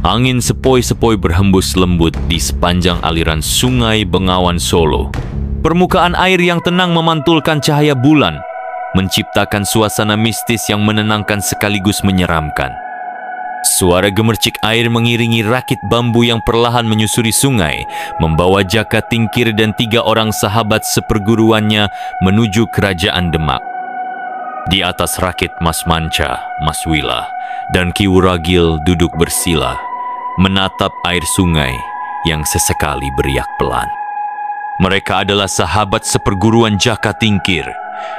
Angin sepoi-sepoi berhembus lembut di sepanjang aliran Sungai Bengawan Solo. Permukaan air yang tenang memantulkan cahaya bulan, menciptakan suasana mistis yang menenangkan sekaligus menyeramkan. Suara gemercik air mengiringi rakit bambu yang perlahan menyusuri sungai, membawa Jaka Tingkir dan 3 orang sahabat seperguruannya menuju kerajaan Demak. Di atas rakit Mas Manca, Mas Wila, dan Ki Wuragil duduk bersila, menatap air sungai yang sesekali beriak pelan. Mereka adalah sahabat seperguruan Jaka Tingkir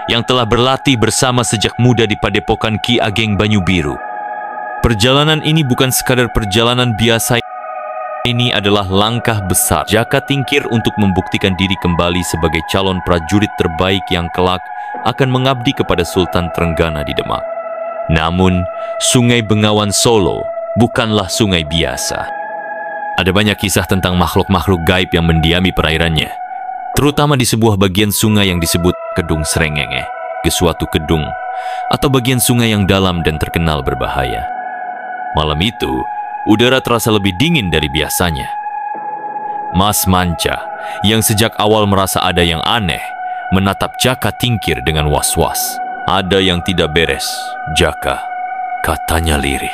yang telah berlatih bersama sejak muda di Padepokan Ki Ageng Banyu Biru. Perjalanan ini bukan sekadar perjalanan biasa. Ini adalah langkah besar Jaka Tingkir untuk membuktikan diri kembali sebagai calon prajurit terbaik yang kelak akan mengabdi kepada Sultan Trenggana di Demak. Namun, Sungai Bengawan Solo bukanlah sungai biasa. Ada banyak kisah tentang makhluk-makhluk gaib yang mendiami perairannya, terutama di sebuah bagian sungai yang disebut Kedung Srengenge, ke suatu kedung, atau bagian sungai yang dalam dan terkenal berbahaya. Malam itu, udara terasa lebih dingin dari biasanya. Mas Manca, yang sejak awal merasa ada yang aneh, menatap Jaka Tingkir dengan was-was. Ada yang tidak beres, Jaka, katanya lirih.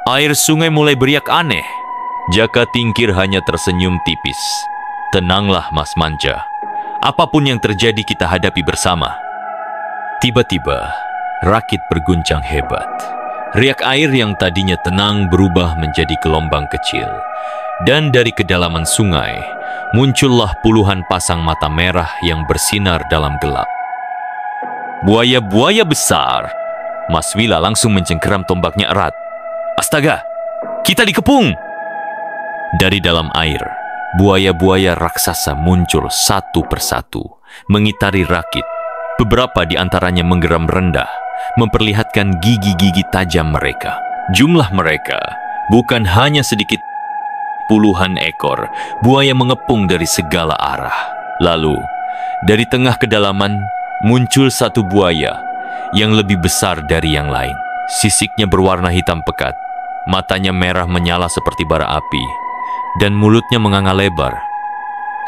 Air sungai mulai beriak aneh. Jaka Tingkir hanya tersenyum tipis. Tenanglah Mas Manca, apapun yang terjadi kita hadapi bersama. Tiba-tiba, rakit berguncang hebat. Riak air yang tadinya tenang berubah menjadi gelombang kecil. Dan dari kedalaman sungai, muncullah puluhan pasang mata merah yang bersinar dalam gelap. Buaya-buaya besar. Mas Wila langsung mencengkeram tombaknya erat. Astaga, kita dikepung! Dari dalam air, buaya-buaya raksasa muncul satu persatu, mengitari rakit. Beberapa di antaranya menggeram rendah, memperlihatkan gigi-gigi tajam mereka. Jumlah mereka bukan hanya sedikit, puluhan ekor buaya mengepung dari segala arah. Lalu, dari tengah kedalaman, muncul satu buaya yang lebih besar dari yang lain. Sisiknya berwarna hitam pekat, matanya merah menyala seperti bara api, dan mulutnya menganga lebar,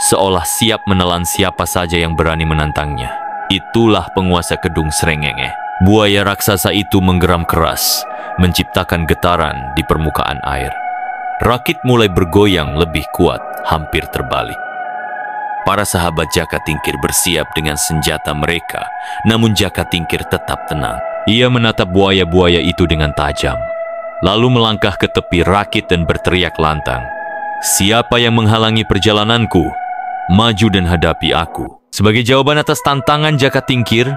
seolah siap menelan siapa saja yang berani menantangnya. Itulah penguasa Kedung Srengenge. Buaya raksasa itu menggeram keras, menciptakan getaran di permukaan air. Rakit mulai bergoyang lebih kuat, hampir terbalik. Para sahabat Jaka Tingkir bersiap dengan senjata mereka, namun Jaka Tingkir tetap tenang. Ia menatap buaya-buaya itu dengan tajam, lalu melangkah ke tepi rakit dan berteriak lantang. Siapa yang menghalangi perjalananku? Maju dan hadapi aku. Sebagai jawaban atas tantangan Jaka Tingkir,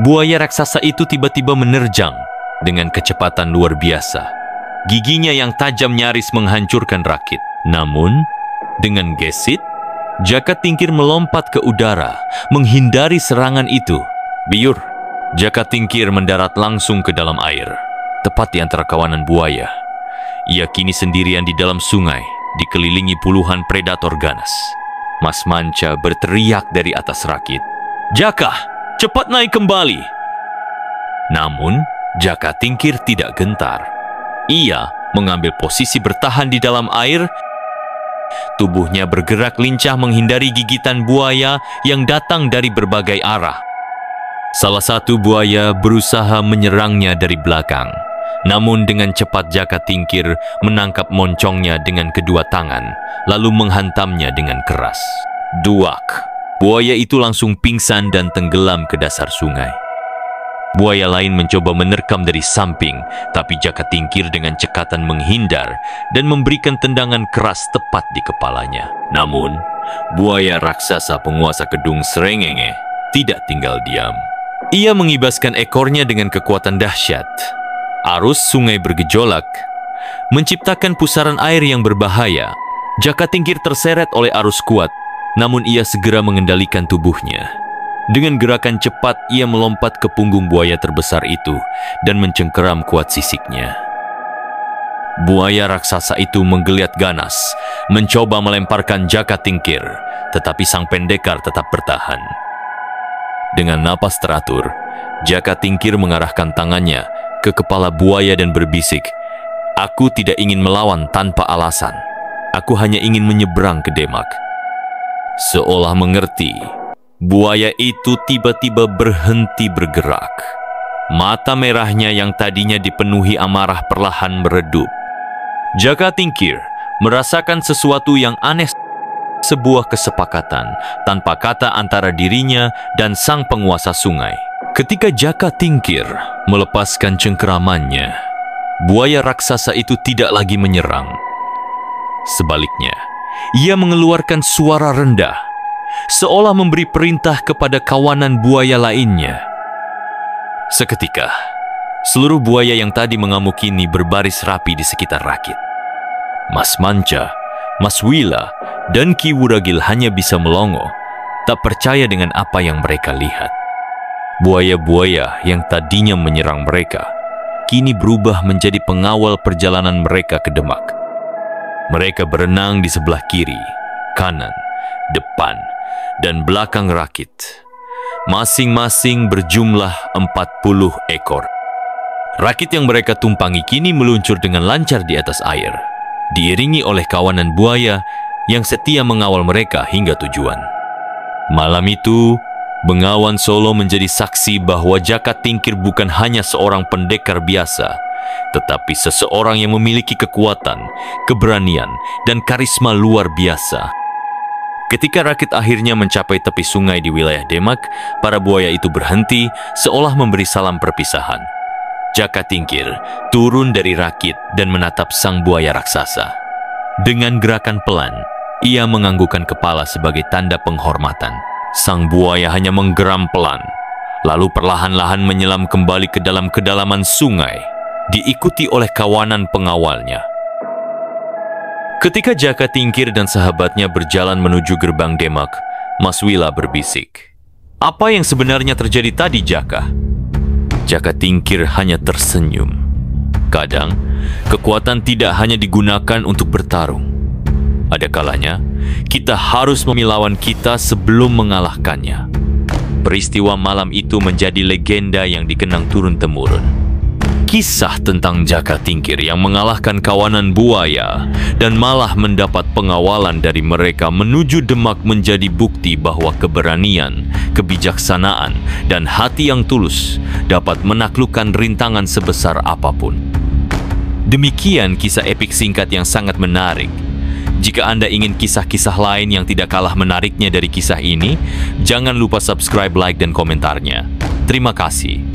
buaya raksasa itu tiba-tiba menerjang dengan kecepatan luar biasa. Giginya yang tajam nyaris menghancurkan rakit. Namun, dengan gesit, Jaka Tingkir melompat ke udara, menghindari serangan itu. Biur, Jaka Tingkir mendarat langsung ke dalam air, tepat di antara kawanan buaya. Ia kini sendirian di dalam sungai, dikelilingi puluhan predator ganas. Mas Manca berteriak dari atas rakit, "Jaka, cepat naik kembali!" Namun, Jaka Tingkir tidak gentar. Ia mengambil posisi bertahan di dalam air. Tubuhnya bergerak lincah menghindari gigitan buaya yang datang dari berbagai arah. Salah satu buaya berusaha menyerangnya dari belakang. Namun dengan cepat Jaka Tingkir menangkap moncongnya dengan kedua tangan, lalu menghantamnya dengan keras. Duak! Buaya itu langsung pingsan dan tenggelam ke dasar sungai. Buaya lain mencoba menerkam dari samping, tapi Jaka Tingkir dengan cekatan menghindar dan memberikan tendangan keras tepat di kepalanya. Namun, buaya raksasa penguasa Kedung Srengenge tidak tinggal diam. Ia mengibaskan ekornya dengan kekuatan dahsyat. Arus sungai bergejolak, menciptakan pusaran air yang berbahaya. Jaka Tingkir terseret oleh arus kuat, namun ia segera mengendalikan tubuhnya. Dengan gerakan cepat, ia melompat ke punggung buaya terbesar itu dan mencengkeram kuat sisiknya. Buaya raksasa itu menggeliat ganas, mencoba melemparkan Jaka Tingkir, tetapi sang pendekar tetap bertahan. Dengan napas teratur, Jaka Tingkir mengarahkan tangannya ke kepala buaya dan berbisik, Aku tidak ingin melawan tanpa alasan. Aku hanya ingin menyeberang ke Demak. Seolah mengerti, buaya itu tiba-tiba berhenti bergerak. Mata merahnya yang tadinya dipenuhi amarah perlahan meredup. Jaka Tingkir merasakan sesuatu yang aneh, sebuah kesepakatan tanpa kata antara dirinya dan sang penguasa sungai. Ketika Jaka Tingkir melepaskan cengkeramannya, buaya raksasa itu tidak lagi menyerang. Sebaliknya, ia mengeluarkan suara rendah, seolah memberi perintah kepada kawanan buaya lainnya. Seketika, seluruh buaya yang tadi mengamuk ini berbaris rapi di sekitar Rakit. Mas Manca, Mas Wila, dan Ki Wuragil hanya bisa melongo, tak percaya dengan apa yang mereka lihat. Buaya-buaya yang tadinya menyerang mereka, kini berubah menjadi pengawal perjalanan mereka ke Demak. Mereka berenang di sebelah kiri, kanan, depan, dan belakang Rakit. Masing-masing berjumlah 40 ekor. Rakit yang mereka tumpangi kini meluncur dengan lancar di atas air, diiringi oleh kawanan buaya yang setia mengawal mereka hingga tujuan. Malam itu, Bengawan Solo menjadi saksi bahwa Jaka Tingkir bukan hanya seorang pendekar biasa, tetapi seseorang yang memiliki kekuatan, keberanian, dan karisma luar biasa. Ketika Rakit akhirnya mencapai tepi sungai di wilayah Demak, para buaya itu berhenti seolah memberi salam perpisahan. Jaka Tingkir turun dari Rakit dan menatap sang buaya raksasa. Dengan gerakan pelan, ia menganggukkan kepala sebagai tanda penghormatan. Sang buaya hanya menggeram pelan, lalu perlahan-lahan menyelam kembali ke dalam kedalaman sungai, diikuti oleh kawanan pengawalnya. Ketika Jaka Tingkir dan sahabatnya berjalan menuju gerbang Demak, Mas Wila berbisik, "Apa yang sebenarnya terjadi tadi, Jaka?" Jaka Tingkir hanya tersenyum. Kadang, kekuatan tidak hanya digunakan untuk bertarung. Ada kalanya, kita harus memilih lawan kita sebelum mengalahkannya. Peristiwa malam itu menjadi legenda yang dikenang turun-temurun. Kisah tentang Jaka Tingkir yang mengalahkan kawanan buaya dan malah mendapat pengawalan dari mereka menuju Demak menjadi bukti bahwa keberanian, kebijaksanaan, dan hati yang tulus dapat menaklukkan rintangan sebesar apapun. Demikian kisah epik singkat yang sangat menarik. Jika Anda ingin kisah-kisah lain yang tidak kalah menariknya dari kisah ini, jangan lupa subscribe, like, dan komentarnya. Terima kasih.